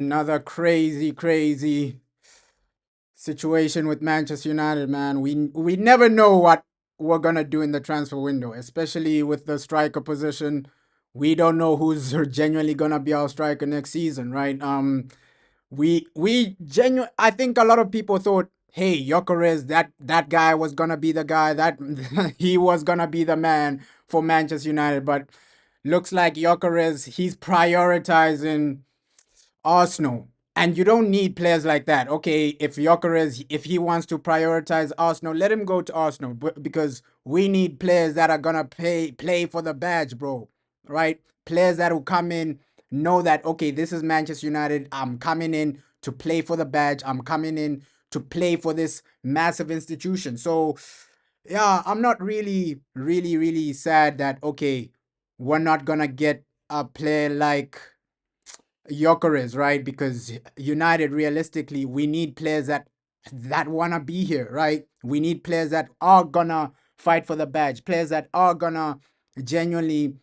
Another crazy situation with Manchester United, man. We never know what we're gonna do in the transfer window, especially with the striker position. We don't know who's genuinely gonna be our striker next season, right? We genuine. I think a lot of people thought, hey, Gyökeres, that guy was gonna be the guy that he was gonna be the man for Manchester United, but looks like Gyökeres he's prioritizing Arsenal. And you don't need players like that. Okay, if Gyökeres, if he wants to prioritize Arsenal, let him go to Arsenal. Because we need players that are gonna play for the badge, bro. Right? Players that will come in, know that okay, this is Manchester United. I'm coming in to play for the badge. I'm coming in to play for this massive institution. So yeah, I'm not really sad that okay, we're not gonna get a player like Gyökeres, right? Because United, realistically, we need players that wanna be here, right? We need players that are gonna fight for the badge, players that are gonna genuinely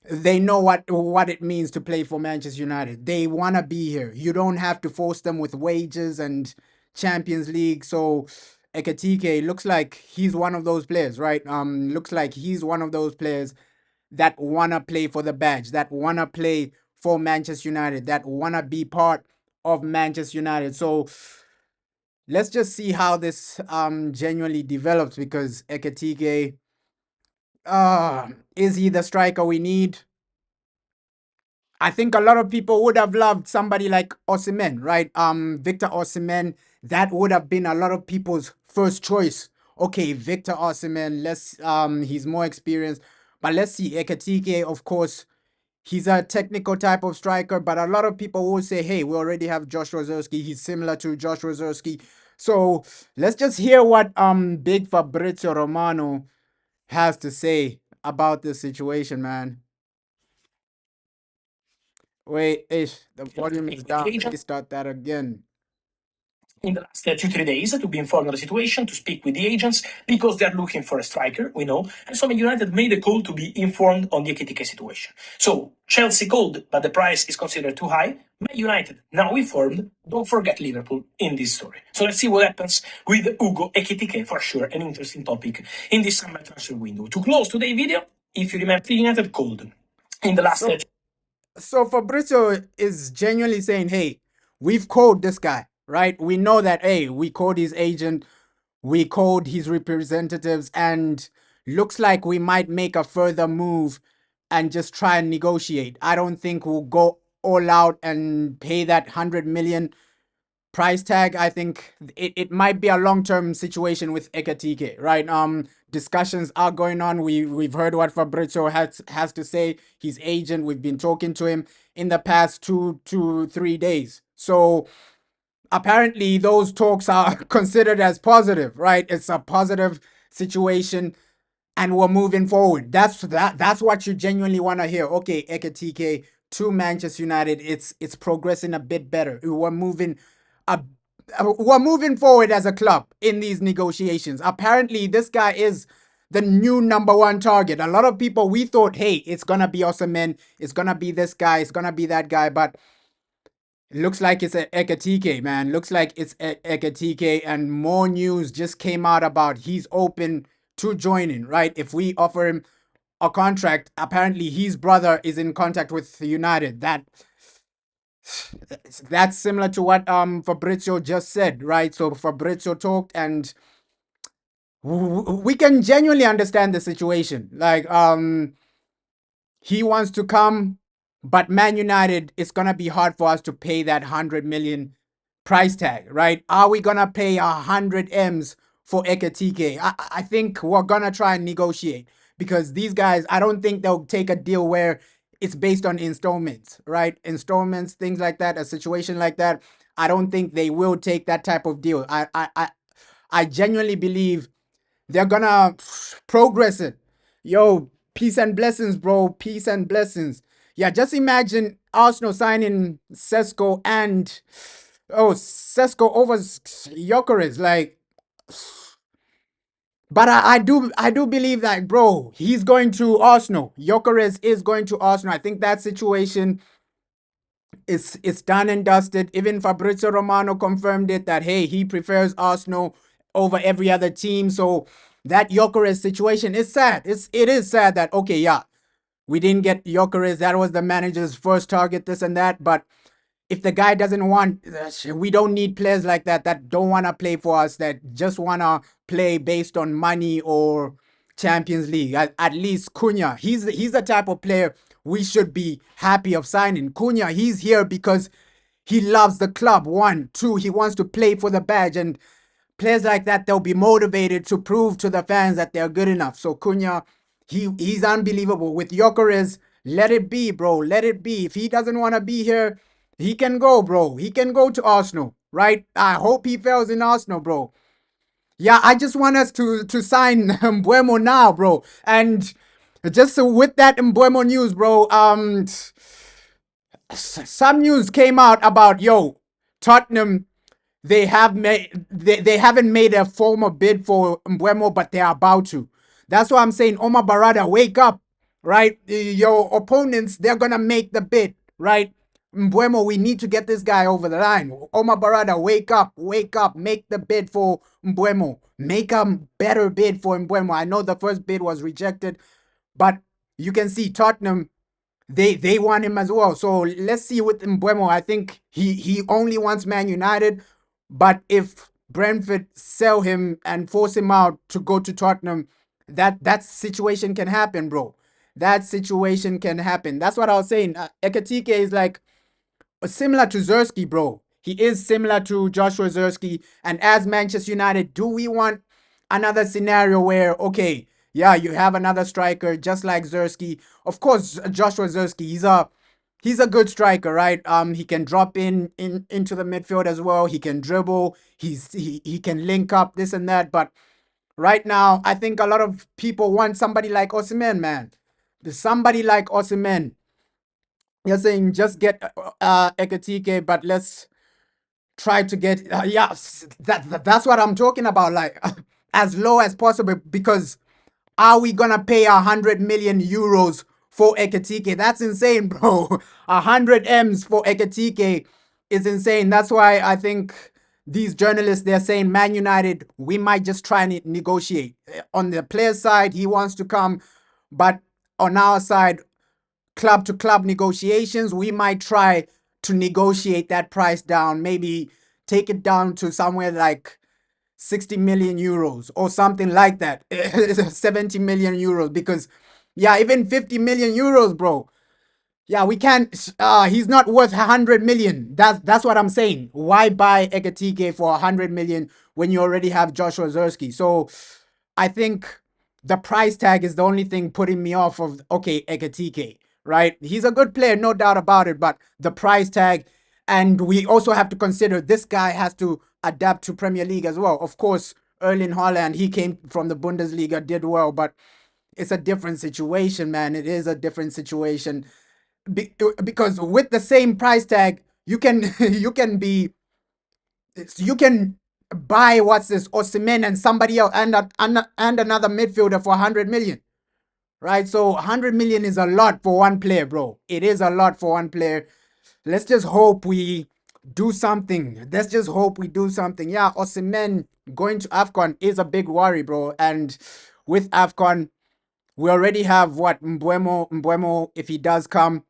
they know what it means to play for Manchester United. They wanna be here. You don't have to force them with wages and Champions League. So Ekitike looks like he's one of those players, right? Looks like he's one of those players that wanna play for the badge, that wanna play for Manchester United, that wanna be part of Manchester United. So let's just see how this genuinely develops because Ekitike, is he the striker we need? I think a lot of people would have loved somebody like Osimhen, right? Victor Osimhen, that would have been a lot of people's first choice. Okay, Victor Osimhen, let's he's more experienced, but let's see Ekitike, of course, he's a technical type of striker, but a lot of people will say, hey, we already have Josh Rozerski. He's similar to Josh Rozerski. So let's just hear what big Fabrizio Romano has to say about this situation, man. Wait, ish, the volume is down. Let me start that again. In the last 2 3 days to be informed of the situation, to speak with the agents because they are looking for a striker, we know. And so Man United made a call to be informed on the Ekitike situation. So Chelsea called, but the price is considered too high. Man United now informed. Don't forget Liverpool in this story. So let's see what happens with Hugo Ekitike. For sure, an interesting topic in this summer transfer window. To close today's video, if you remember, United called in the last. So Fabrizio is genuinely saying, hey, we've called this guy, right? We know that, hey, we called his agent, we called his representatives, and looks like we might make a further move and just try and negotiate. I don't think we'll go all out and pay that 100 million price tag. I think it might be a long-term situation with Ekitike, right? Discussions are going on. We've heard what Fabrizio has to say. His agent, we've been talking to him in the past 3 days. So apparently those talks are considered as positive, right? It's a positive situation and we're moving forward. That's what you genuinely want to hear. Okay, Ekitike to Manchester United, it's progressing a bit better. A, we're moving forward as a club in these negotiations. Apparently, this guy is the new number one target. A lot of people, we thought, hey, it's gonna be Osimhen, it's gonna be this guy, it's gonna be that guy, but it looks like it's Ekitike, man. Looks like it's Ekitike, and more news just came out about he's open to joining, right? If we offer him a contract, apparently his brother is in contact with United. That's similar to what Fabrizio just said, right? So Fabrizio talked, and we can genuinely understand the situation. Like he wants to come, but Man United, it's gonna be hard for us to pay that 100 million price tag, right? Are we gonna pay 100 M's for Ekitike? I think we're gonna try and negotiate because these guys, I don't think they'll take a deal where it's based on installments, right? Installments, things like that, a situation like that. I don't think they will take that type of deal. I genuinely believe they're gonna progress it. Yo, peace and blessings, bro. Peace and blessings. Yeah, just imagine Arsenal signing Sesko and Sesko over Gyökeres. Like, but I do believe that, bro, he's going to Arsenal. Gyökeres is going to Arsenal. I think that situation It's done and dusted. Even Fabrizio Romano confirmed it that hey, he prefers Arsenal over every other team. So that Gyökeres situation is sad. It is sad that okay, yeah, we didn't get Gyökeres. That was the manager's first target, this and that. But if the guy doesn't want, we don't need players like that don't want to play for us, that just want to play based on money or Champions League. At least Cunha, he's the type of player we should be happy of signing. Cunha, he's here because he loves the club. One, two, he wants to play for the badge, and players like that, they'll be motivated to prove to the fans that they're good enough. So Cunha, he's unbelievable. With Gyökeres, let it be, bro. Let it be. If he doesn't want to be here, he can go, bro. He can go to Arsenal, right? I hope he fails in Arsenal, bro. Yeah, I just want us to sign Mbeumo now, bro. And just with that Mbeumo news, bro, some news came out about Tottenham. They haven't made a formal bid for Mbeumo, but they're about to. That's why I'm saying, Omar Berrada, wake up, right? Your opponents, they're gonna make the bid, right? Mbeumo, we need to get this guy over the line. Omar Berrada, wake up, make the bid for Mbeumo. Make a better bid for Mbeumo. I know the first bid was rejected, but you can see Tottenham, they want him as well. So let's see with Mbeumo. I think he only wants Man United, but if Brentford sell him and force him out to go to Tottenham, that situation can happen, bro. That situation can happen. That's what I was saying. Ekitike is like similar to Zersky, bro. He is similar to Joshua Zersky. And as Manchester United, do we want another scenario where, okay, yeah, you have another striker just like Zersky? Of course, Joshua Zersky, he's a good striker, right? He can drop into the midfield as well. He can dribble. He can link up this and that. But right now, I think a lot of people want somebody like Osimhen, man. Somebody like Osimhen. You're saying just get Ekitike, but let's try to get that's what I'm talking about, like as low as possible, because are we gonna pay 100 million euros for Ekitike? That's insane, bro. 100 M's for Ekitike is insane. That's why I think these journalists, they're saying Man United, we might just try and negotiate. On the player side, he wants to come, but on our side, club to club negotiations, we might try to negotiate that price down, maybe take it down to somewhere like 60 million euros or something like that. 70 million euros, because yeah, even 50 million euros, bro. Yeah, we can't. He's not worth 100 million. That's what I'm saying. Why buy Ekitike for 100 million when you already have Joshua Zersky? So I think the price tag is the only thing putting me off of, okay, Ekitike, right? He's a good player, no doubt about it, but the price tag, and we also have to consider this guy has to adapt to Premier League as well. Of course, Erling Haaland, he came from the Bundesliga, did well, but it's a different situation, man. It is a different situation. Because with the same price tag, you can you can buy what's this Osimhen and somebody else and another midfielder for 100 million, right? So 100 million is a lot for one player, bro. It is a lot for one player. Let's just hope we do something. Let's just hope we do something. Yeah, Osimhen going to AFCON is a big worry, bro. And with AFCON, we already have what Mbeumo, if he does come,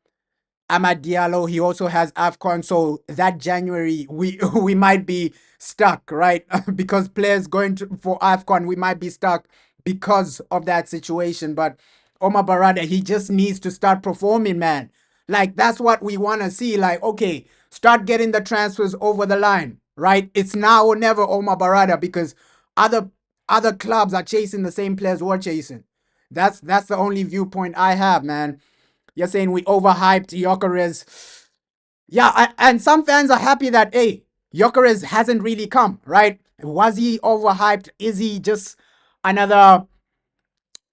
Amad Diallo, he also has AFCON. So that January, we might be stuck, right? Because players going for AFCON, we might be stuck because of that situation. But Omar Berrada, he just needs to start performing, man. Like, that's what we want to see. Like, okay, start getting the transfers over the line, right? It's now or never, Omar Berrada, because other other clubs are chasing the same players we're chasing. That's the only viewpoint I have, man. You're saying we overhyped Gyökeres. Yeah, and some fans are happy that, hey, Gyökeres hasn't really come, right? Was he overhyped? Is he just another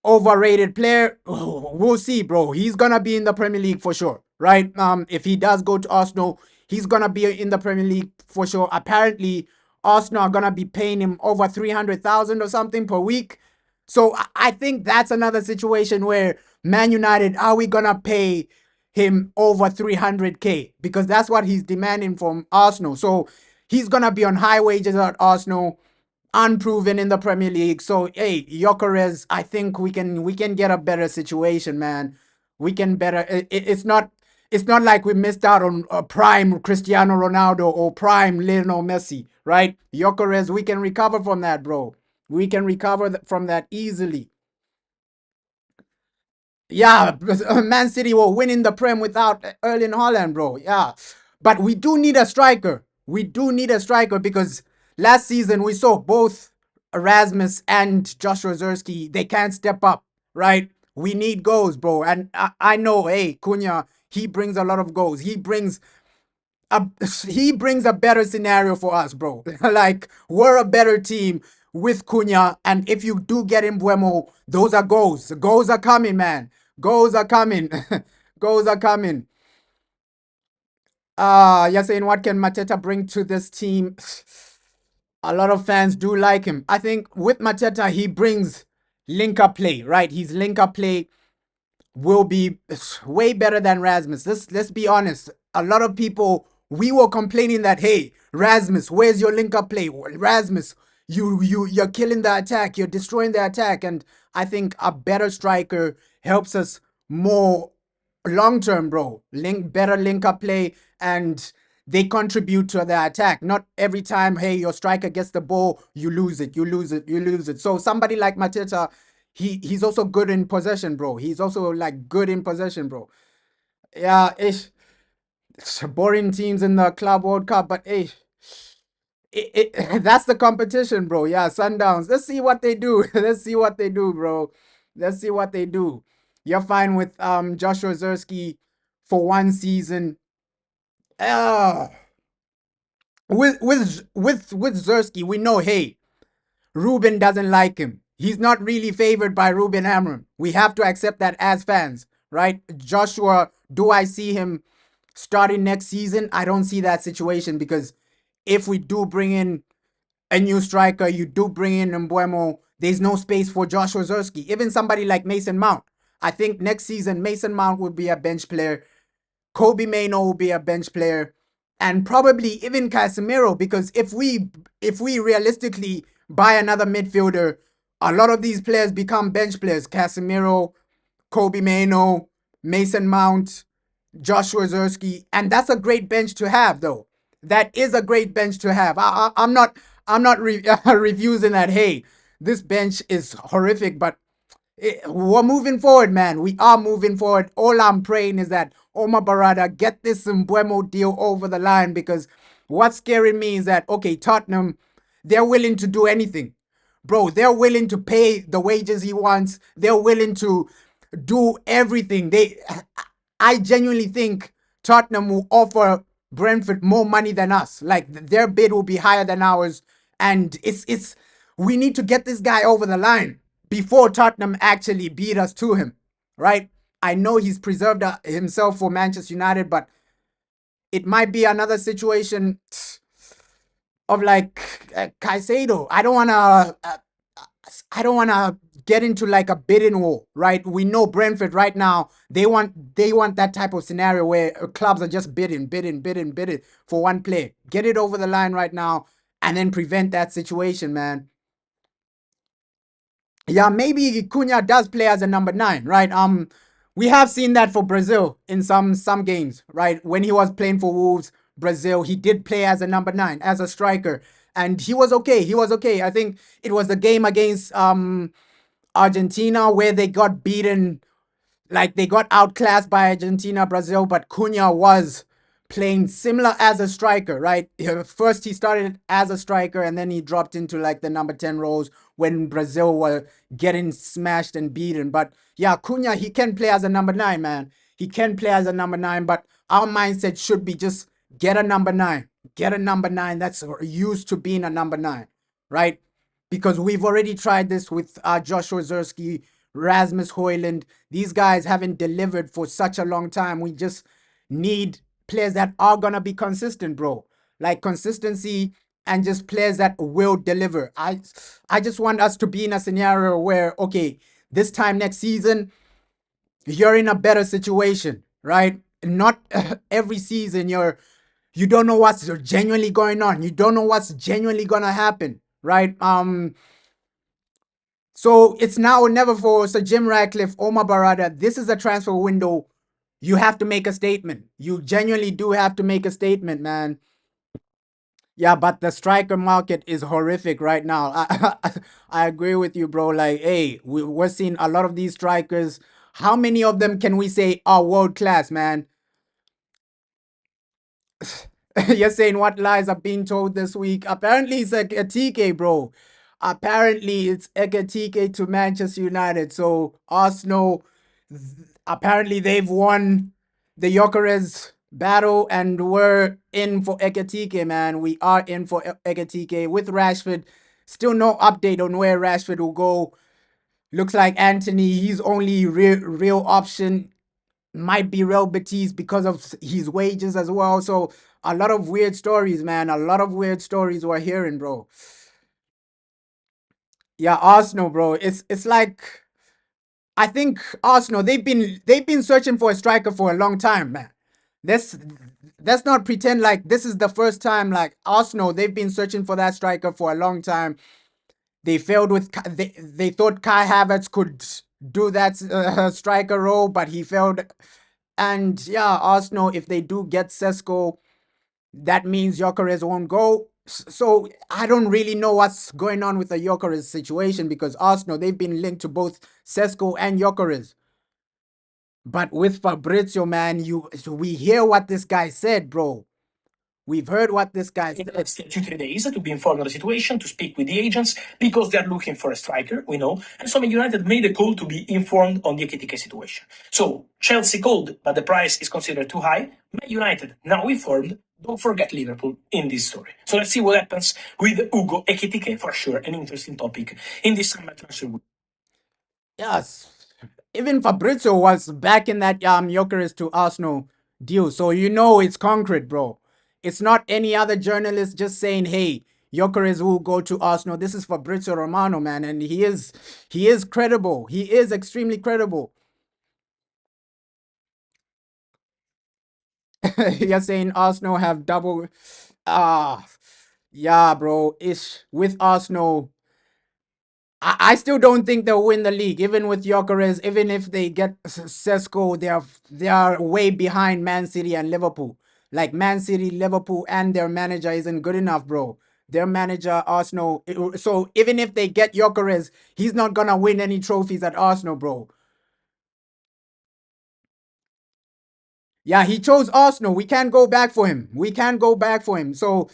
overrated player? We'll see, bro. He's gonna be in the Premier League for sure, right? If he does go to Arsenal, he's gonna be in the Premier League for sure. Apparently, Arsenal are gonna be paying him over 300,000 or something per week. So I think that's another situation where Man United, are we gonna pay him over 300K because that's what he's demanding from Arsenal. So he's gonna be on high wages at Arsenal, unproven in the Premier League. So hey, Gyökeres, I think we can get a better situation, man. We can better. It's not like we missed out on a prime Cristiano Ronaldo or prime Lionel Messi, right? Gyökeres, we can recover from that, bro. We can recover from that easily. Yeah, Man City were winning the Prem without Erling Haaland, bro. Yeah, but we do need a striker. We do need a striker because last season we saw both Erasmus and Joshua Zerski. They can't step up, right? We need goals, bro. And I know, hey, Cunha, he brings a lot of goals. A, he brings a better scenario for us, bro. Like, we're a better team with Cunha, and if you do get in Mbeumo, those are goals. The goals are coming, man. Goals are coming. Goals are coming. You're saying what can Mateta bring to this team? A lot of fans do like him. I think with Mateta, he brings link-up play, right? His link-up play will be way better than Rasmus. Let's be honest. A lot of people, we were complaining that, hey, Rasmus, where's your link up play? Rasmus, you're killing the attack, you're destroying the attack. And I think a better striker helps us more long term, bro. Better link up play, and they contribute to the attack. Not every time, hey, your striker gets the ball, you lose it, you lose it, you lose it. So somebody like Mateta, he's also good in possession, bro. He's also like good in possession, bro. Yeah, it's boring teams in the Club World Cup, but that's the competition, bro. Yeah, Sundowns. Let's see what they do. Let's see what they do, bro. Let's see what they do. You're fine with Joshua Zerski for one season. Uh, with Zerski, we know, hey, Ruben doesn't like him. He's not really favored by Ruben Amorim. We have to accept that as fans, right? Joshua, do I see him starting next season? I don't see that situation because if we do bring in a new striker, you do bring in Mbeumo, there's no space for Joshua Zerski. Even somebody like Mason Mount. I think next season Mason Mount will be a bench player. Kobe Mainoo will be a bench player, and probably even Casemiro, because if we realistically buy another midfielder, a lot of these players become bench players. Casemiro, Kobe Mainoo, Mason Mount, Joshua Zerski, and that's a great bench to have, though. That is a great bench to have. I'm not refusing that. Hey, this bench is horrific, but we're moving forward, man. We are moving forward. All I'm praying is that Omar Berrada get this Mbeumo deal over the line, because what's scaring me is that, okay, Tottenham, they're willing to do anything. Bro, they're willing to pay the wages he wants. They're willing to do everything. I genuinely think Tottenham will offer Brentford more money than us. Like, their bid will be higher than ours. And we need to get this guy over the line before Tottenham actually beat us to him, right? I know he's preserved himself for Manchester United, but it might be another situation of like Caicedo. I don't wanna get into like a bidding war, right? We know Brentford right now, they want that type of scenario where clubs are just bidding for one player. Get it over the line right now and then prevent that situation, man. Yeah, maybe Cunha does play as a number 9, right? We have seen that for Brazil in some games, right? When he was playing for Wolves, Brazil, he did play as a number 9, as a striker, and he was okay. He was okay. I think it was the game against Argentina where they got beaten, like they got outclassed by Argentina, Brazil, but Cunha was playing similar as a striker, right? First he started as a striker and then he dropped into like the number 10 roles when Brazil were getting smashed and beaten. But yeah, Cunha, he can play as a number 9, man. He can play as a number 9, but our mindset should be just get a number 9. Get a number 9 that's used to being a number 9, right? Because we've already tried this with Joshua Zerski, Rasmus Højlund. These guys haven't delivered for such a long time. We just need players that are gonna be consistent, bro. Like consistency and just players that will deliver. I just want us to be in a scenario where, okay, this time next season, you're in a better situation, right? Not every season you don't know what's genuinely going on. You don't know what's genuinely gonna happen, right? So it's now or never for Sir Jim Ratcliffe, Omar Berrada. This is a transfer window. You have to make a statement. You genuinely do have to make a statement, man. Yeah, but the striker market is horrific right now. I agree with you, bro. Like, hey, we're seeing a lot of these strikers. How many of them can we say are world class, man? You're saying what lies are being told this week? Apparently, it's Ekitike, bro. Apparently, it's Ekitike to Manchester United. So Arsenal, apparently, they've won the Gyökeres battle, and we're in for Ekitike, man. We are in for Ekitike with Rashford. Still no update on where Rashford will go. Looks like Anthony, he's only real option might be Real Betis because of his wages as well. So a lot of weird stories, man. A lot of weird stories we're hearing, bro. Yeah, Arsenal, bro. It's like I think Arsenal they've been searching for a striker for a long time, man. Let's let's not pretend like this is the first time. Like Arsenal, they've been searching for that striker for a long time. They failed with they thought Kai Havertz could do that striker role, but he failed. And yeah, Arsenal, if they do get Sesko, that means Gyökeres won't go. So I don't really know what's going on with the Gyökeres situation because Arsenal, they've been linked to both Sesko and Gyökeres. But with Fabrizio, man, we hear what this guy said, bro. We've heard what this guy In the said. next 2 3 days to be informed on the situation, to speak with the agents because they are looking for a striker, we know. And so Man United made a call to be informed on the Ekitike situation. So Chelsea called, but the price is considered too high. Man United now informed. Don't forget Liverpool in this story. So let's see what happens with Hugo Ekitike, for sure, an interesting topic in this summer transfer window. Yes. Even Fabrizio was back in that Gyökeres to Arsenal deal. So you know it's concrete, bro. It's not any other journalist just saying, hey, Gyökeres will go to Arsenal. This is Fabrizio Romano, man, and he is credible. He is extremely credible. You're saying Arsenal have double ah yeah, bro. Ish with Arsenal. I still don't think they'll win the league, even with Gyökeres. Even if they get Sesko, they are way behind Man City and Liverpool. Like Man City, Liverpool, and their manager isn't good enough, bro. Their manager, Arsenal. So even if they get Gyökeres, he's not gonna win any trophies at Arsenal, bro. Yeah, he chose Arsenal. We can't go back for him. We can't go back for him. So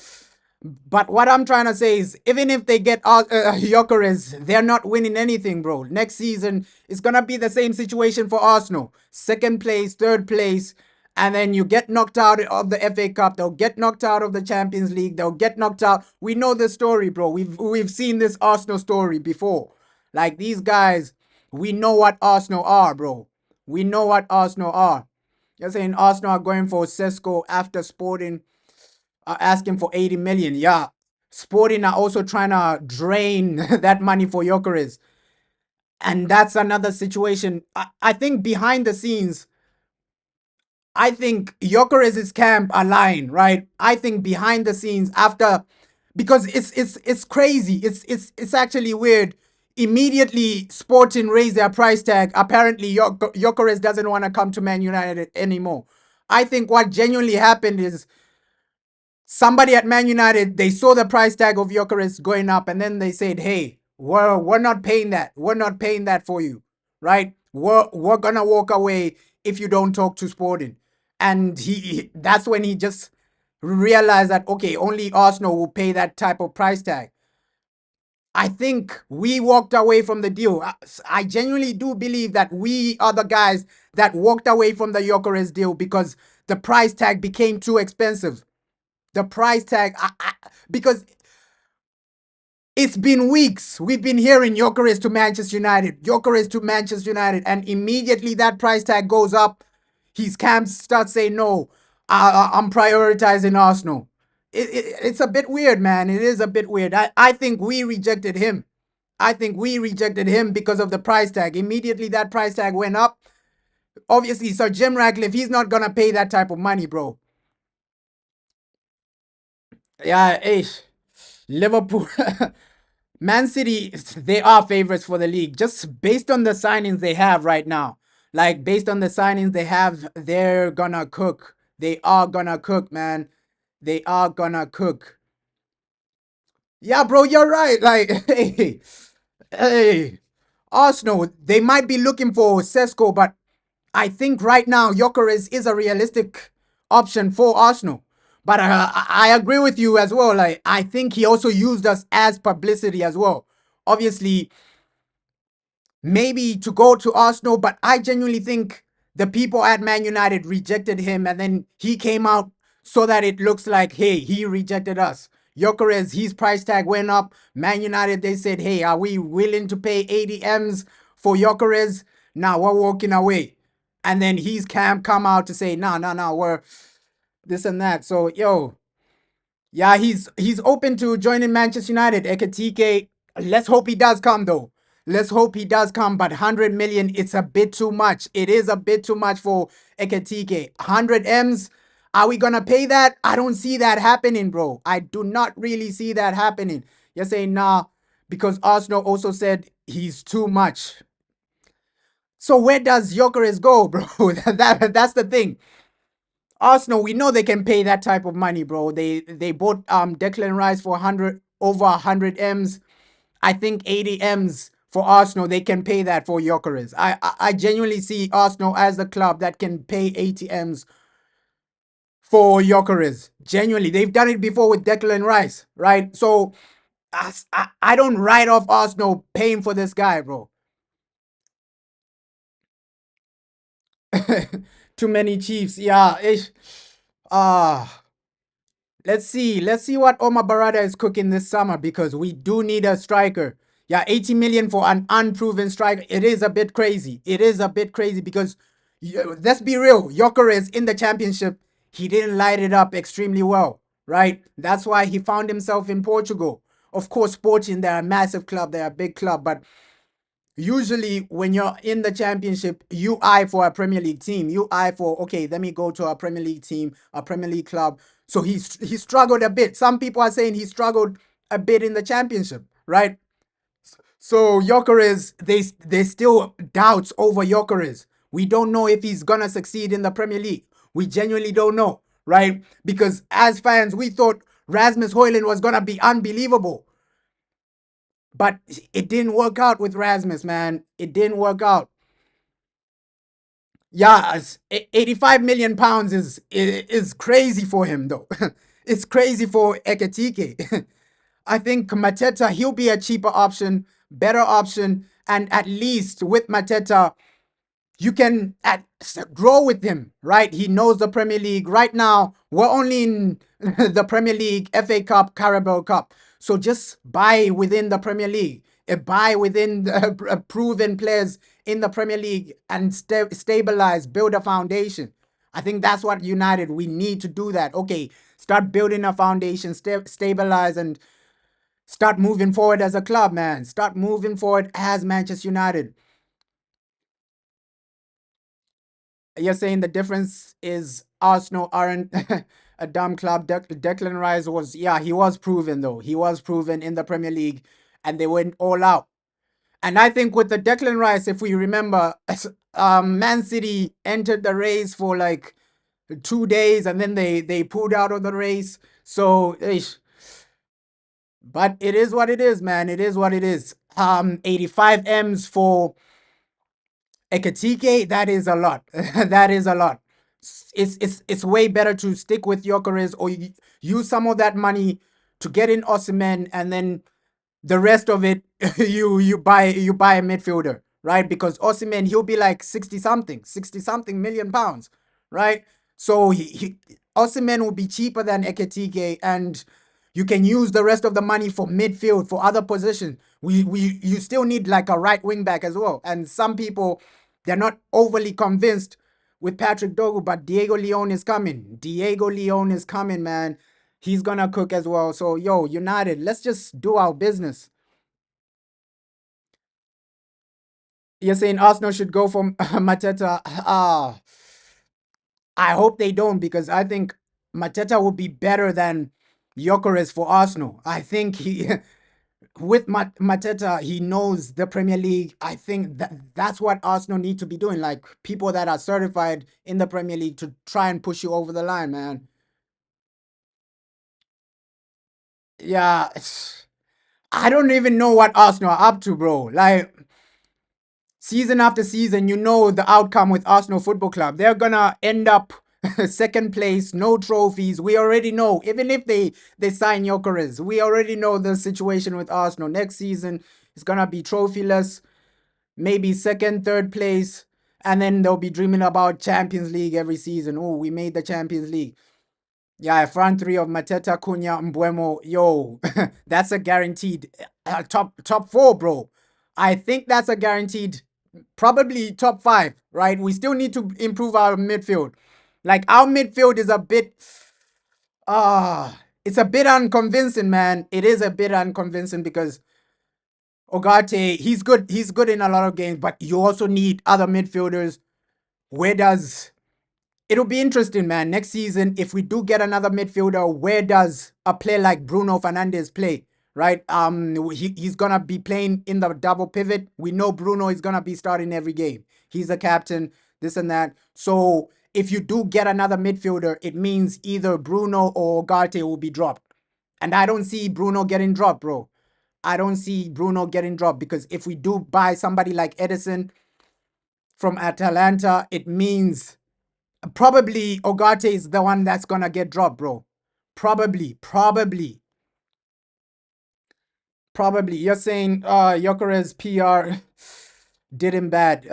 but what I'm trying to say is, even if they get Gyökeres, they're not winning anything, bro. Next season, it's gonna be the same situation for Arsenal. Second place, third place, and then you get knocked out of the FA Cup. They'll get knocked out of the Champions League. They'll get knocked out. We know the story, bro. We've seen this Arsenal story before. Like these guys, we know what Arsenal are, bro. We know what Arsenal are. You're saying Arsenal are going for Sesko after Sporting are asking for 80 million. Yeah. Sporting are also trying to drain that money for Gyökeres. And that's another situation. I think behind the scenes, I think Gyökeres' camp are lying, right? I think behind the scenes after because it's crazy. It's actually weird. Immediately Sporting raised their price tag. Apparently Gyökeres doesn't want to come to Man United anymore. I think what genuinely happened is somebody at Man United, they saw the price tag of Gyökeres going up, and then they said, "Hey, we're not paying that. We're not paying that for you, right? We're gonna walk away if you don't talk to Sporting." And that's when he just realized that okay, only Arsenal will pay that type of price tag. I think we walked away from the deal. I genuinely do believe that we are the guys that walked away from the Gyökeres deal because the price tag became too expensive. The price tag, because it's been weeks. We've been hearing Gyökeres to Manchester United, Gyökeres to Manchester United, and immediately that price tag goes up. His camps start saying, no, I'm prioritizing Arsenal. It's a bit weird, man. It is a bit weird. I think we rejected him. I think we rejected him because of the price tag. Immediately that price tag went up. Obviously, Sir Jim Ratcliffe, he's not gonna pay that type of money, bro. Yeah, Liverpool, Man City, they are favorites for the league just based on the signings they have right now. Like, based on the signings they have, they're gonna cook. They are gonna cook, man. They are gonna cook. Yeah, bro, you're right. Like, hey, Arsenal, they might be looking for Sesko, but I think right now Gyökeres is a realistic option for Arsenal. But I agree with you as well. Like, I think he also used us as publicity as well. Obviously, maybe to go to Arsenal, but I genuinely think the people at Man United rejected him, and then he came out so that it looks like, hey, he rejected us. Gyökeres, his price tag went up. Man United, they said, hey, are we willing to pay 80 M's for Gyökeres? Now we're walking away. And then he's come out to say, no, we're this and that. So, yo, yeah, he's open to joining Manchester United. Ekitike, let's hope he does come though. Let's hope he does come. But 100 million, it's a bit too much. It is a bit too much for Ekitike. 100 M's. Are we gonna pay that? I don't see that happening, bro. I do not really see that happening. You're saying nah, because Arsenal also said he's too much. So where does Gyökeres go, bro? That's the thing. Arsenal, we know they can pay that type of money, bro. They bought Declan Rice for 100 over 100 M's. I think 80 M's for Arsenal. They can pay that for Gyökeres. I genuinely see Arsenal as the club that can pay 80 M's for Gyökeres. Genuinely, they've done it before with Declan Rice, right? So I don't write off Arsenal paying for this guy, bro. Too many Chiefs, yeah. Ah. Let's see. Let's see what Omar Berrada is cooking this summer because we do need a striker. Yeah, 80 million for an unproven striker. It is a bit crazy. It is a bit crazy because let's be real. Gyökeres in the championship, he didn't light it up extremely well, right? That's why he found himself in Portugal. Of course, Sporting, they're a massive club, they're a big club, but usually when you're in the championship, you eye for a Premier League team. You eye for, okay, let me go to a Premier League team, a Premier League club. So he struggled a bit. Some people are saying he struggled a bit in the championship, right? So Gyökeres, they still doubts over Gyökeres. We don't know if he's gonna succeed in the Premier League. We genuinely don't know, right? Because as fans, we thought Rasmus Højlund was gonna be unbelievable. But it didn't work out with Rasmus, man. It didn't work out. Yeah, 85 million pounds is crazy for him though. It's crazy for Ekitike. I think Mateta, he'll be a cheaper option, better option, and at least with Mateta, you can grow with him, right? He knows the Premier League. Right now, we're only in the Premier League, FA Cup, Carabao Cup. So just buy within the Premier League, buy within the proven players in the Premier League and stabilize, build a foundation. I think that's what United, we need to do that. Okay, start building a foundation, stabilize, and start moving forward as a club, man. Start moving forward as Manchester United. You're saying the difference is Arsenal aren't a dumb club. Declan Rice was, yeah, he was proven though. He was proven in the Premier League and they went all out. And I think with the Declan Rice, if we remember, Man City entered the race for like 2 days and then they pulled out of the race. So, but it is what it is, man. It is what it is. 85 M's for Ekitike, that is a lot. That is a lot. It's way better to stick with Gyökeres or use some of that money to get in Osimhen and then the rest of it you buy a midfielder, right? Because Osimhen, he'll be like 60 something million pounds, right? So Osimhen will be cheaper than Ekitike and you can use the rest of the money for midfield for other positions. You still need like a right wing back as well. And some people, they're not overly convinced with Patrick Dogu, but Diego Leon is coming. Diego Leon is coming, man. He's gonna cook as well. So yo, United, let's just do our business. You're saying Arsenal should go for Mateta? I hope they don't, because I think Mateta will be better than Gyökeres for Arsenal. I think he with Mateta, he knows the Premier League. I think that's what Arsenal need to be doing. Like, people that are certified in the Premier League to try and push you over the line, man. Yeah, I don't even know what Arsenal are up to, bro. Like, season after season, you know the outcome with Arsenal Football Club. They're gonna end up second place, no trophies. We already know. Even if they sign Gyökeres, we already know the situation with Arsenal. Next season is gonna be trophyless, maybe second, third place, and then they'll be dreaming about Champions League every season. Oh, we made the Champions League. Yeah, front three of Mateta, Cunha, Mbeumo. Yo, that's a guaranteed top four, bro. I think that's a guaranteed, probably top five, right? We still need to improve our midfield. Like, our midfield is a bit, it's a bit unconvincing, man. It is a bit unconvincing because Ogate, he's good. He's good in a lot of games, but you also need other midfielders. Where does It'll be interesting, man. Next season, if we do get another midfielder, where does a player like Bruno Fernandes play? Right? He's gonna be playing in the double pivot. We know Bruno is gonna be starting every game. He's the captain, this and that. So if you do get another midfielder, it means either Bruno or Garte will be dropped. And I don't see Bruno getting dropped, bro. I don't see Bruno getting dropped, because if we do buy somebody like Edison from Atalanta, it means probably Ogate is the one that's gonna get dropped, bro. Probably. You're saying Gyökeres PR did him bad.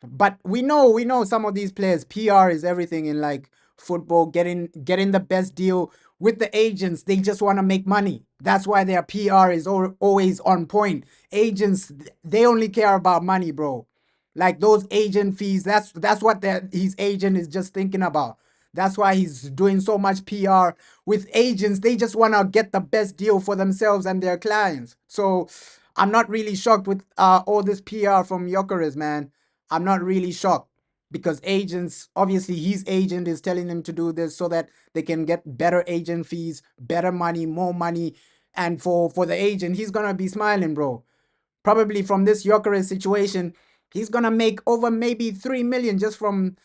But we know some of these players, PR is everything in, like, football. Getting the best deal with the agents. They just want to make money. That's why their PR is always on point. Agents, they only care about money, bro. Like, those agent fees, that's what his agent is just thinking about. That's why he's doing so much PR with agents. They just want to get the best deal for themselves and their clients. So I'm not really shocked with all this PR from Gyökeres, man. I'm not really shocked, because agents, obviously his agent is telling him to do this so that they can get better agent fees, better money, more money. And for the agent, he's gonna be smiling, bro. Probably from this Gyökeres situation, he's gonna make over maybe 3 million just from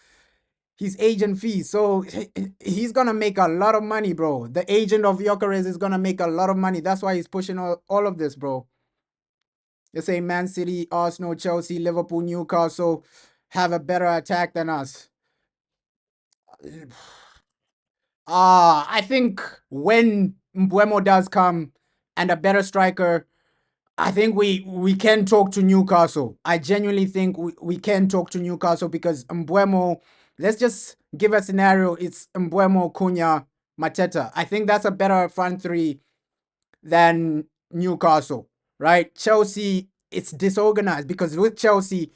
his agent fees. So he's gonna make a lot of money, bro. The agent of Gyökeres is gonna make a lot of money. That's why he's pushing all of this, bro. They say Man City, Arsenal, Chelsea, Liverpool, Newcastle have a better attack than us. I think when Mbeumo does come and a better striker, I think we can talk to Newcastle. I genuinely think we can talk to Newcastle, because Mbeumo, let's just give a scenario. It's Mbeumo, Cunha, Mateta. I think that's a better front three than Newcastle, right? Chelsea, it's disorganized, because with Chelsea,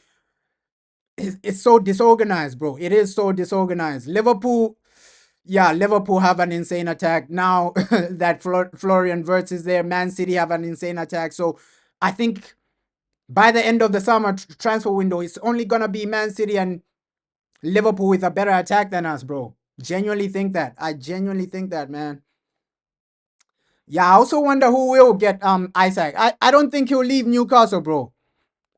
it's so disorganized, bro. It is so disorganized. Liverpool, yeah, Liverpool have an insane attack now that Florian Wirtz is there. Man City have an insane attack. So I think by the end of the summer transfer window, it's only gonna be Man City and Liverpool with a better attack than us, bro. Genuinely think that. I genuinely think that, man. Yeah, I also wonder who will get Isaac. I don't think he'll leave Newcastle, bro.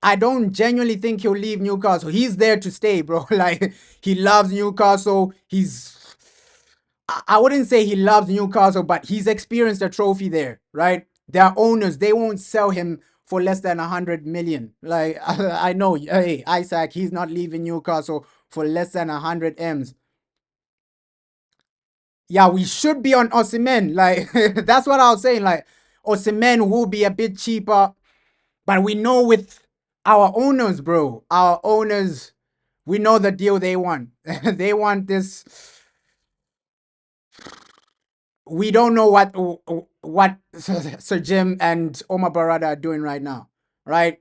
I don't genuinely think he'll leave Newcastle. He's there to stay, bro. Like, he loves Newcastle. I wouldn't say he loves Newcastle, but he's experienced a trophy there, right? Their owners, they won't sell him for less than 100 million. Like, I know, hey, Isaac, he's not leaving Newcastle for less than 100 M's. Yeah, we should be on Osimhen. Like, that's what I was saying. Like, Osimhen will be a bit cheaper, but we know with our owners, bro, our owners, we know the deal they want. They want this. We don't know what Sir Jim and Omar Berrada are doing right now, right?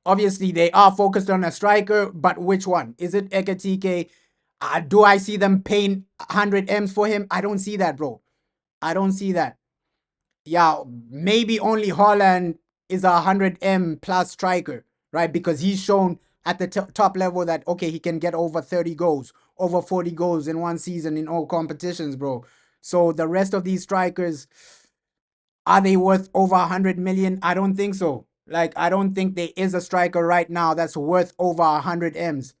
Obviously, they are focused on a striker, but which one? Is it Ekitike? Do I see them paying 100 M's for him? I don't see that, bro. I don't see that. Yeah, maybe only Holland is a 100 M plus striker, right? Because he's shown at the top level that, okay, he can get over 30 goals, over 40 goals in one season in all competitions, bro. So the rest of these strikers, are they worth over 100 million? I don't think so. Like, I don't think there is a striker right now that's worth over 100 M's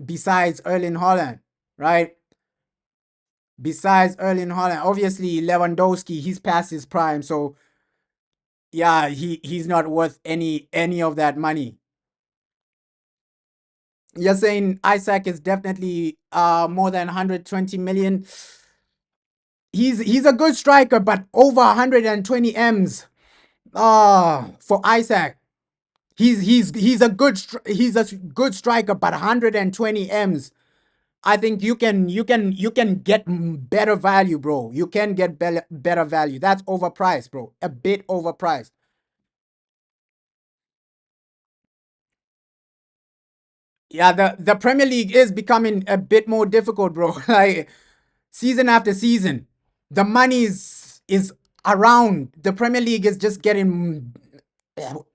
besides Erling Haaland, right? Besides Erling Haaland, obviously Lewandowski, he's past his prime, so yeah, he's not worth any of that money. You're saying Isaac is definitely more than 120 million. He's a good striker, but over 120 M's. For Isaac, he's a good striker, but 120 M's. I think you can get better value, bro. You can get better value. That's overpriced, bro. A bit overpriced. Yeah, the Premier League is becoming a bit more difficult, bro. Like season after season, the money is around. The Premier League is just getting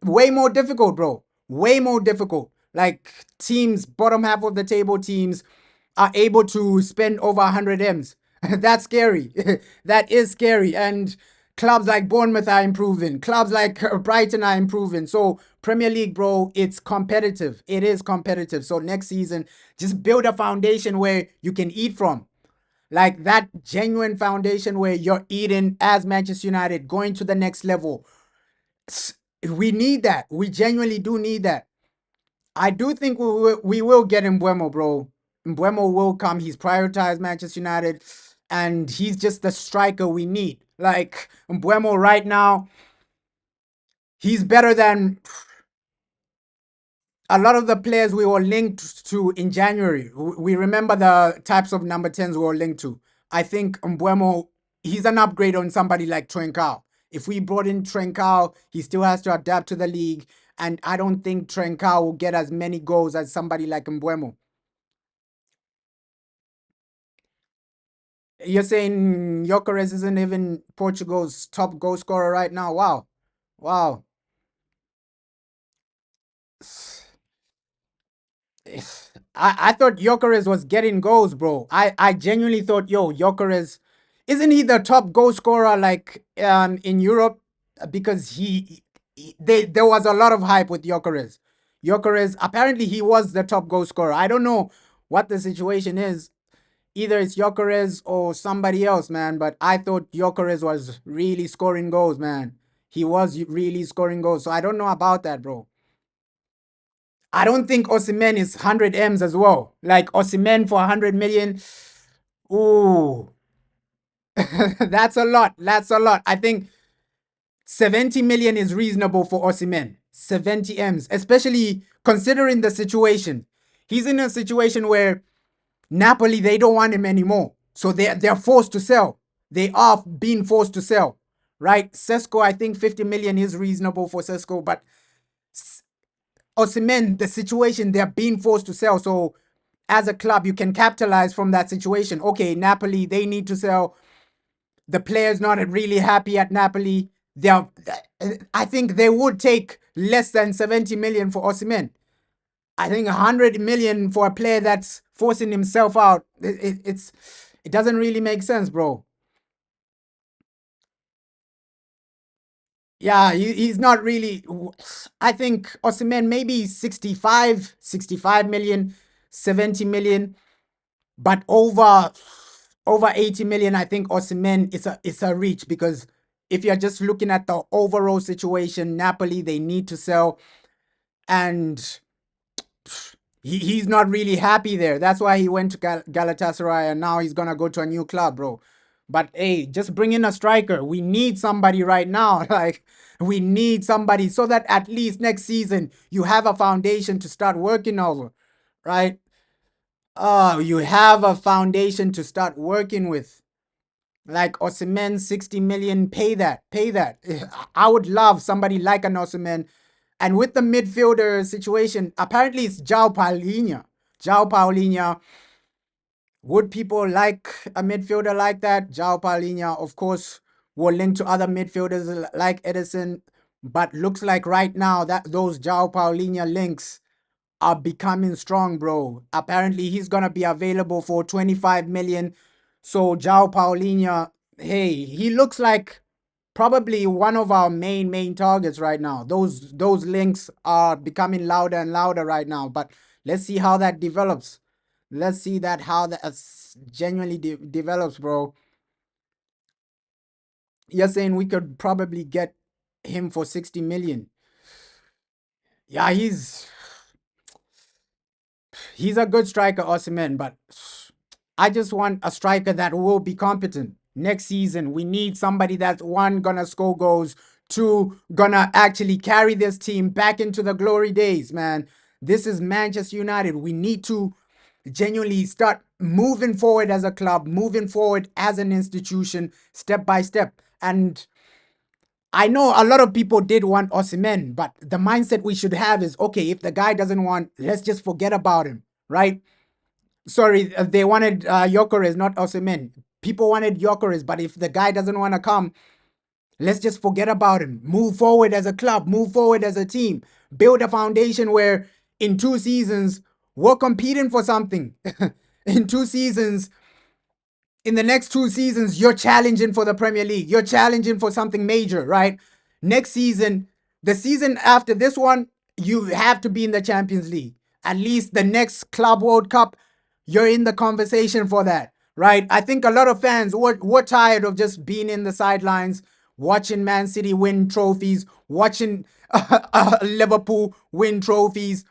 way more difficult, bro. Way more difficult. Like teams, bottom half of the table teams, are able to spend over 100 M's. That's scary. That is scary. And clubs like Bournemouth are improving. Clubs like Brighton are improving. So Premier League, bro, it's competitive. It is competitive. So next season, just build a foundation where you can eat from. Like that genuine foundation where you're eating as Manchester United, going to the next level. We need that. We genuinely do need that. I do think we will get Mbeumo, bro. Mbeumo will come. He's prioritized Manchester United, and he's just the striker we need. Like Mbeumo right now, he's better than a lot of the players we were linked to in January. We remember the types of number 10s we were linked to. I think Mbeumo, he's an upgrade on somebody like Trincao. If we brought in Trincao, he still has to adapt to the league. And I don't think Trincao will get as many goals as somebody like Mbeumo. You're saying Gyökeres isn't even Portugal's top goal scorer right now? Wow. Wow. I thought Gyökeres was getting goals, bro. I genuinely thought, yo, Gyökeres, isn't he the top goal scorer like in Europe? Because there was a lot of hype with Gyökeres. Gyökeres, apparently he was the top goal scorer. I don't know what the situation is. Either it's Gyökeres or somebody else, man. But I thought Gyökeres was really scoring goals, man. He was really scoring goals. So I don't know about that, bro. I don't think Osimhen is 100 M's as well. Like Osimhen for 100 million. Ooh, that's a lot. That's a lot. I think 70 million is reasonable for Osimhen. 70 M's, especially considering the situation. He's in a situation where Napoli, they don't want him anymore. So they're forced to sell. They are being forced to sell, right? Sesko, I think 50 million is reasonable for Sesko, but Osimhen, the situation, they're being forced to sell. So as a club, you can capitalize from that situation. Okay, Napoli, they need to sell. The player's not really happy at Napoli. I think they would take less than 70 million for Osimhen. I think 100 million for a player that's forcing himself out. It doesn't really make sense, bro. Yeah, he's not really. I think Osimhen maybe 65 million, 70 million, but over 80 million. I think Osimhen is a reach because if you're just looking at the overall situation, Napoli, they need to sell, and he's not really happy there. That's why he went to Galatasaray, and now he's gonna go to a new club, bro. But hey, just bring in a striker. We need somebody right now. Like we need somebody so that at least next season you have a foundation to start working over, right? Oh, you have a foundation to start working with. Like Osimhen, 60 million, pay that, pay that. I would love somebody like an Osimhen. And with the midfielder situation, apparently it's João Paulinho. João Paulinho, would people like a midfielder like that? João Paulinho, of course, will link to other midfielders like Edison. But looks like right now that those João Paulinho links are becoming strong, bro. Apparently, he's gonna be available for 25 million. So João Paulinho, hey, he looks like probably one of our main targets right now. Those links are becoming louder and louder right now. But let's see how that develops. Let's see that how that genuinely develops, bro. You're saying we could probably get him for 60 million. Yeah, he's a good striker, Osimhen, but I just want a striker that will be competent. Next season, we need somebody that's one gonna score goals, two gonna actually carry this team back into the glory days, man. This is Manchester United. We need to genuinely start moving forward as a club, moving forward as an institution, step by step. And I know a lot of people did want Osimhen, but the mindset we should have is okay, if the guy doesn't want, let's just forget about him, right? Sorry, they wanted Gyökeres, not Osimhen. People wanted Gyökeres, but if the guy doesn't want to come, let's just forget about him. Move forward as a club, move forward as a team, build a foundation where in 2 seasons we're competing for something. In 2 seasons, in the next 2 seasons, you're challenging for the Premier League. You're challenging for something major, right? Next season, the season after this one, you have to be in the Champions League. At least the next Club World Cup, you're in the conversation for that, right? I think a lot of fans were tired of just being in the sidelines, watching Man City win trophies, watching Liverpool win trophies,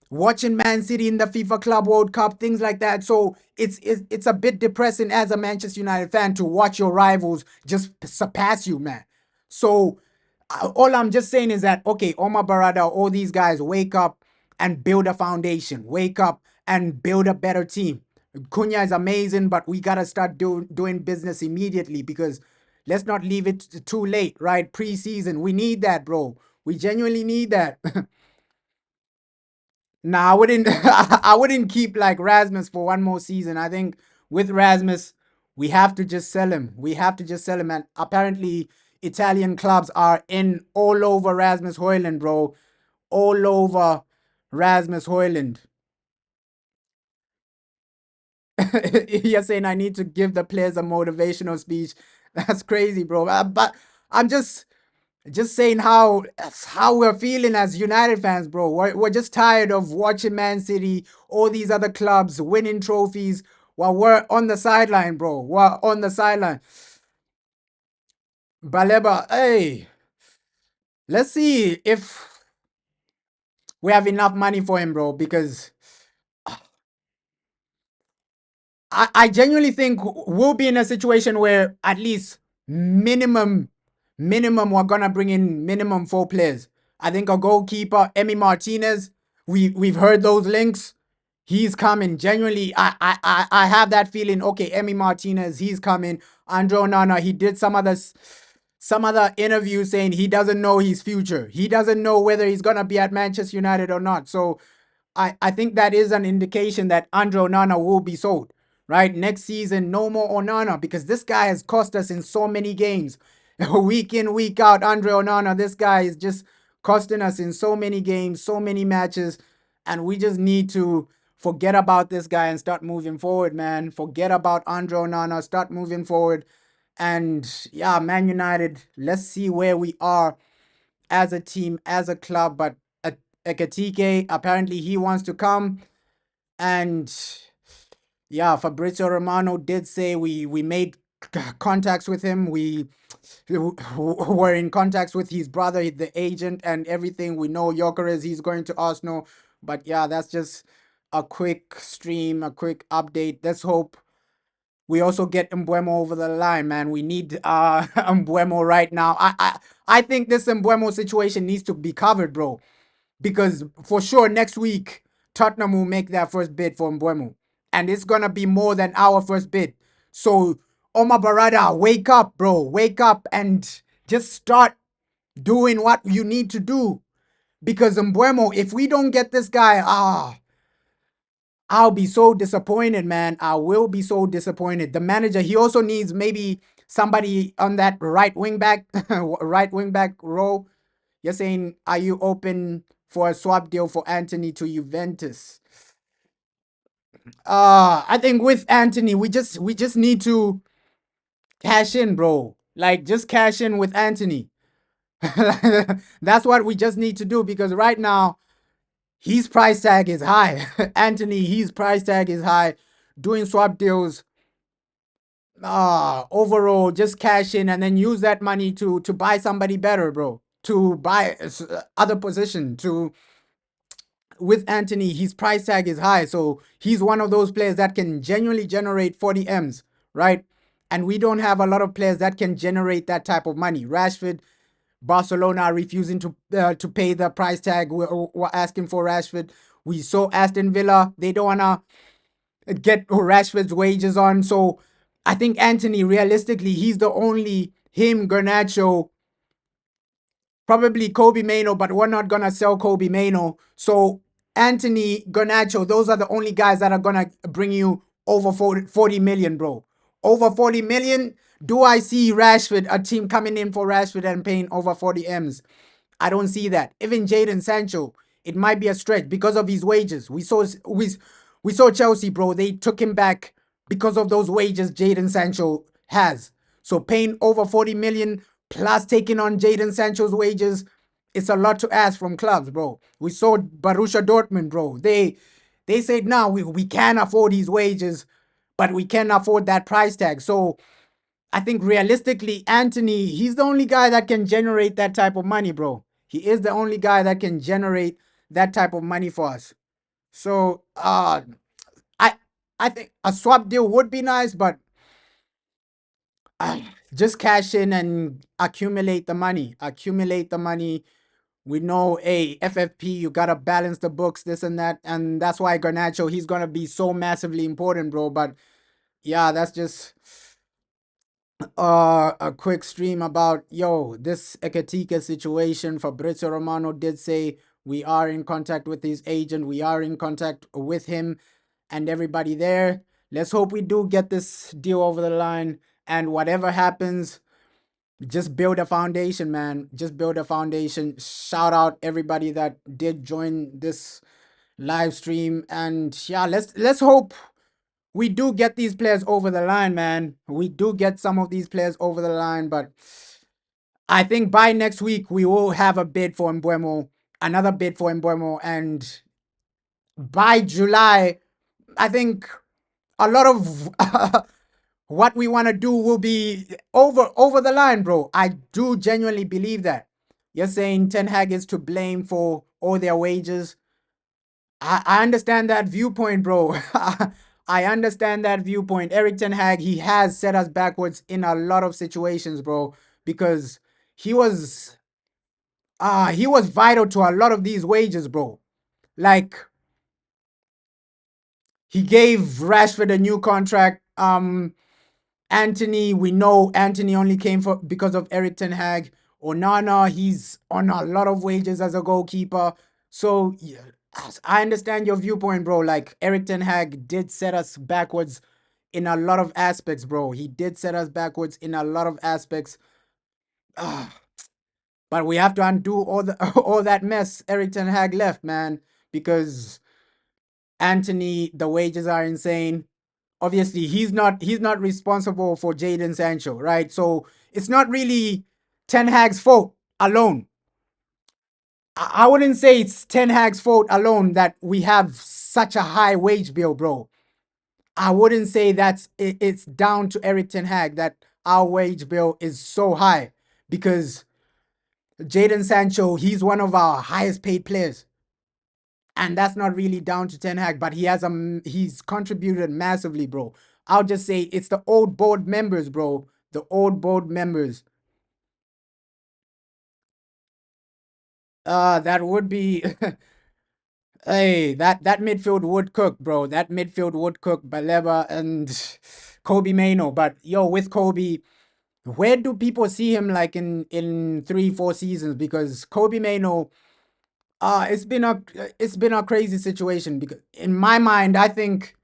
watching Man City in the FIFA Club World Cup, things like that. So it's a bit depressing as a Manchester United fan to watch your rivals just surpass you, man. So all I'm just saying is that okay, Omar Berrada, all these guys, wake up and build a foundation. Wake up and build a better team. Cunha is amazing, but we gotta start doing business immediately because let's not leave it too late, right? Preseason, we need that, bro. We genuinely need that. Nah, I wouldn't. I wouldn't keep like Rasmus for one more season. I think with Rasmus, we have to just sell him. We have to just sell him. And apparently, Italian clubs are in all over Rasmus Højlund, bro. All over Rasmus Højlund. You're saying I need to give the players a motivational speech. That's crazy, bro. But I'm just saying how we're feeling as United fans, bro. We're just tired of watching Man City, all these other clubs winning trophies while we're on the sideline, bro. We're on the sideline. Baleba, hey, let's see if we have enough money for him, bro, because I genuinely think we'll be in a situation where at least minimum, we're gonna bring in minimum 4 players. I think a goalkeeper, Emi Martinez. We've heard those links. He's coming. Genuinely, I have that feeling. Okay, Emi Martinez, he's coming. Andre Onana, he did some other interview saying he doesn't know his future. He doesn't know whether he's gonna be at Manchester United or not. So I think that is an indication that Andre Onana will be sold, right? Next season, no more Onana because this guy has cost us in so many games. Week in, week out, Andre Onana, this guy is just costing us in so many games, so many matches. And we just need to forget about this guy and start moving forward, man. Forget about Andre Onana, start moving forward. And yeah, Man United, let's see where we are as a team, as a club. But Ekitike, apparently he wants to come. And yeah, Fabrizio Romano did say we made contacts with him. We were in contacts with his brother, the agent, and everything. We know Gyökeres, he's going to Arsenal. But yeah, that's just a quick stream, a quick update. Let's hope we also get Mbeumo over the line, man. We need Mbeumo right now. I think this Mbeumo situation needs to be covered, bro. Because for sure next week Tottenham will make their first bid for Mbeumo, and it's gonna be more than our first bid. So Omar Berrada, wake up, bro, wake up and just start doing what you need to do. Because Mbeumo, if we don't get this guy, I'll be so disappointed, man. I will be so disappointed. The manager, he also needs maybe somebody on that right wing back, right wing back role. You're saying, are you open for a swap deal for Anthony to Juventus? I think with Anthony, we just need to cash in, bro. Like just cash in with Anthony. That's what we just need to do because right now his price tag is high. Anthony, his price tag is high. Doing swap deals, overall, just cash in and then use that money to buy somebody better, bro. To buy other position. To with Anthony, his price tag is high, so he's one of those players that can genuinely generate 40 m's, right? And we don't have a lot of players that can generate that type of money. Rashford, Barcelona are refusing to pay the price tag we're asking for Rashford. We saw Aston Villa; they don't wanna get Rashford's wages on. So I think Anthony, realistically, he's the only him, Garnacho, probably Kobe Mano, but we're not gonna sell Kobe Mano. So Anthony, Garnacho, those are the only guys that are gonna bring you over 40 million, bro. Over 40 million. Do I see Rashford, a team coming in for Rashford and paying over 40 M's? I don't see that. Even Jadon Sancho, it might be a stretch because of his wages. We saw Chelsea, bro. They took him back because of those wages Jadon Sancho has. So paying over 40 million plus taking on Jadon Sancho's wages, it's a lot to ask from clubs, bro. We saw Borussia Dortmund, bro. They said, no, we can't afford his wages, but we can afford that price tag. So I think realistically, Anthony, he's the only guy that can generate that type of money, bro. He is the only guy that can generate that type of money for us. So I I think a swap deal would be nice, but uh, just cash in and accumulate the money. Accumulate the money. We know, hey, FFP, you gotta balance the books, this and that, and that's why Garnacho, he's gonna be so massively important, bro. But yeah, that's just a quick stream about this Ekitike situation. Fabrizio Romano did say we are in contact with his agent, we are in contact with him and everybody there. Let's hope we do get this deal over the line, and whatever happens, just build a foundation, man. Just build a foundation. Shout out everybody that did join this live stream, and yeah, let's hope we do get these players over the line, man. We do get some of these players over the line, but I think by next week we will have a bid for Mbeumo, another bid for Mbeumo, and by July, I think a lot of what we want to do will be over the line, bro. I do genuinely believe that. You're saying Ten Hag is to blame for all their wages. I understand that viewpoint, bro. I understand that viewpoint. Eric Ten Hag, he has set us backwards in a lot of situations, bro, because he was he was vital to a lot of these wages, bro. Like he gave Rashford a new contract. Anthony, we know Anthony only came for because of Eric Ten Hag. Onana, he's on a lot of wages as a goalkeeper. So yeah, I understand your viewpoint, bro. Like Eric Ten Hag did set us backwards in a lot of aspects, bro. He did set us backwards in a lot of aspects. Ah, but we have to undo all the all that mess Eric Ten Hag left, man. Because Anthony, the wages are insane. Obviously he's not responsible for Jadon Sancho, right? So it's not really Ten Hag's fault alone. I wouldn't say it's Ten Hag's fault alone that we have such a high wage bill, bro. I wouldn't say it's down to Eric Ten Hag that our wage bill is so high because Jadon Sancho, he's one of our highest paid players. And that's not really down to Ten Hag, but he's contributed massively, bro. I'll just say it's the old board members, bro. The old board members. That would be hey, that midfield would cook, bro. That midfield would cook Baleba and Kobe Mano. But yo, with Kobe, where do people see him like in 3-4 seasons? Because Kobe Mano, it's been a crazy situation because in my mind, I think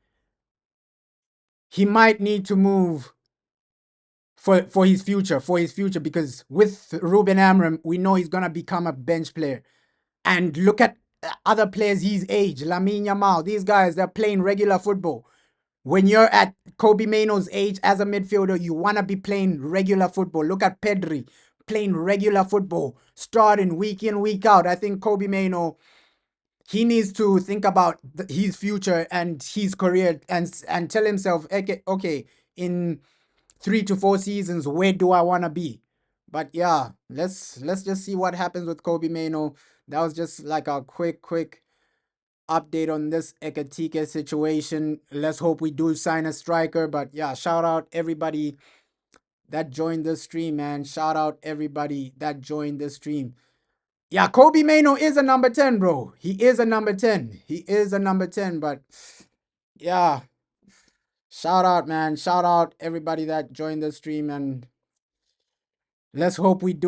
he might need to move for his future, because with Ruben Amram, we know he's gonna become a bench player. And look at other players his age, Lamine Yamal. These guys, they're playing regular football. When you're at Kobe Maino's age as a midfielder, you want to be playing regular football. Look at Pedri playing regular football, starting week in, week out. I think Kobe Maino, he needs to think about his future and his career and tell himself, okay, in 3 to 4 seasons, where do I want to be? But yeah, let's just see what happens with Kobe Maino. That was just like a quick update on this Ekitike situation. Let's hope we do sign a striker. But yeah, shout out everybody that joined the stream, man. Shout out everybody that joined the stream. Yeah, Kobe Maino is a number 10, bro. He is a number 10. He is a number 10. But yeah, shout out, man. Shout out everybody that joined the stream. And let's hope we do